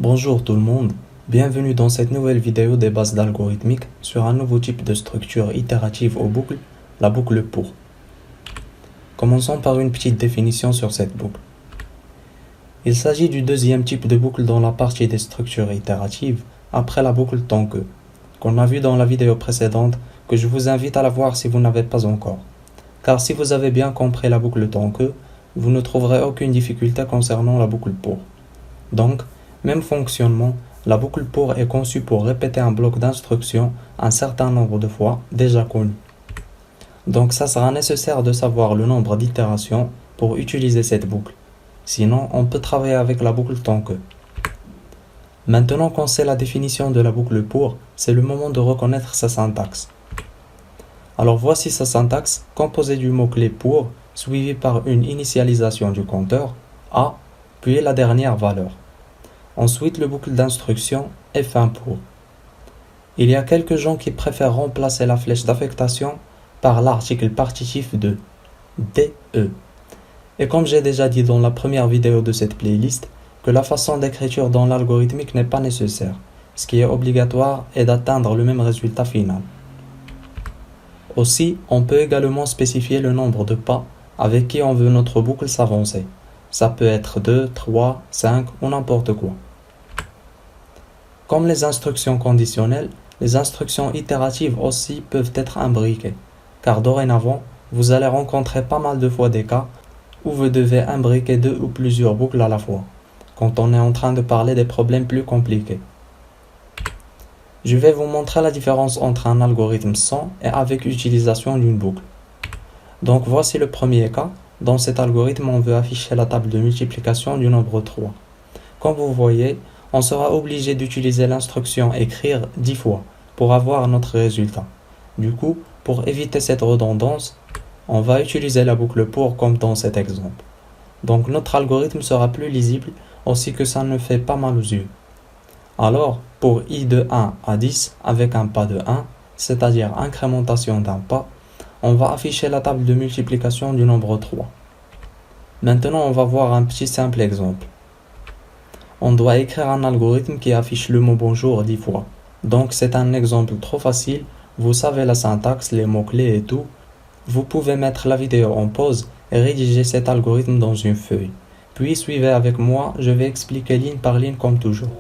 Bonjour tout le monde, bienvenue dans cette nouvelle vidéo des bases d'algorithmique sur un nouveau type de structure itérative aux boucles, la boucle pour. Commençons par une petite définition sur cette boucle. Il s'agit du deuxième type de boucle dans la partie des structures itératives après la boucle tant que, qu'on a vu dans la vidéo précédente que je vous invite à la voir si vous n'avez pas encore. Car si vous avez bien compris la boucle tant que, vous ne trouverez aucune difficulté concernant la boucle pour. Donc, même fonctionnement, la boucle pour est conçue pour répéter un bloc d'instructions un certain nombre de fois déjà connu. Donc ça sera nécessaire de savoir le nombre d'itérations pour utiliser cette boucle. Sinon, on peut travailler avec la boucle tant que. Maintenant qu'on sait la définition de la boucle pour, c'est le moment de reconnaître sa syntaxe. Alors voici sa syntaxe composée du mot-clé pour, suivi par une initialisation du compteur, A, puis la dernière valeur. Ensuite, le boucle d'instruction F1 pour. Il y a quelques gens qui préfèrent remplacer la flèche d'affectation par l'article partitif de DE. Et comme j'ai déjà dit dans la première vidéo de cette playlist, que la façon d'écriture dans l'algorithmique n'est pas nécessaire. Ce qui est obligatoire est d'atteindre le même résultat final. Aussi, on peut également spécifier le nombre de pas avec qui on veut notre boucle s'avancer. Ça peut être 2, 3, 5 ou n'importe quoi. Comme les instructions conditionnelles, les instructions itératives aussi peuvent être imbriquées, car dorénavant, vous allez rencontrer pas mal de fois des cas où vous devez imbriquer deux ou plusieurs boucles à la fois, quand on est en train de parler des problèmes plus compliqués. Je vais vous montrer la différence entre un algorithme sans et avec utilisation d'une boucle. Donc voici le premier cas. Dans cet algorithme, on veut afficher la table de multiplication du nombre 3. Comme vous voyez, on sera obligé d'utiliser l'instruction écrire 10 fois pour avoir notre résultat. Du coup, pour éviter cette redondance, on va utiliser la boucle pour comme dans cet exemple. Donc notre algorithme sera plus lisible, aussi que ça ne fait pas mal aux yeux. Alors, pour i de 1 à 10 avec un pas de 1, c'est-à-dire incrémentation d'un pas, on va afficher la table de multiplication du nombre 3. Maintenant, on va voir un petit simple exemple. On doit écrire un algorithme qui affiche le mot bonjour 10 fois. Donc c'est un exemple trop facile, vous savez la syntaxe, les mots-clés et tout. Vous pouvez mettre la vidéo en pause et rédiger cet algorithme dans une feuille. Puis suivez avec moi, je vais expliquer ligne par ligne comme toujours.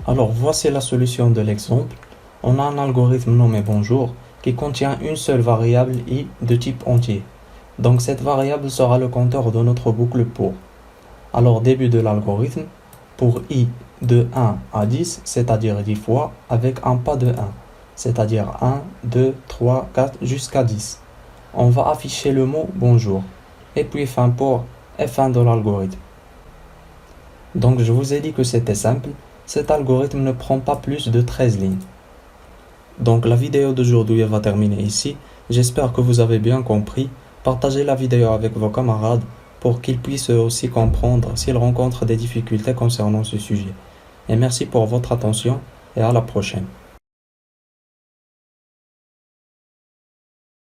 Alors voici la solution de l'exemple. On a un algorithme nommé bonjour qui contient une seule variable i de type entier. Donc cette variable sera le compteur de notre boucle pour. Alors début de l'algorithme, pour i de 1 à 10, c'est-à-dire 10 fois, avec un pas de 1, c'est-à-dire 1, 2, 3, 4 jusqu'à 10. On va afficher le mot bonjour. Et puis fin pour F1 de l'algorithme. Donc je vous ai dit que c'était simple. Cet algorithme ne prend pas plus de 13 lignes. Donc la vidéo d'aujourd'hui va terminer ici. J'espère que vous avez bien compris. Partagez la vidéo avec vos camarades pour qu'ils puissent aussi comprendre s'ils rencontrent des difficultés concernant ce sujet. Et merci pour votre attention et à la prochaine.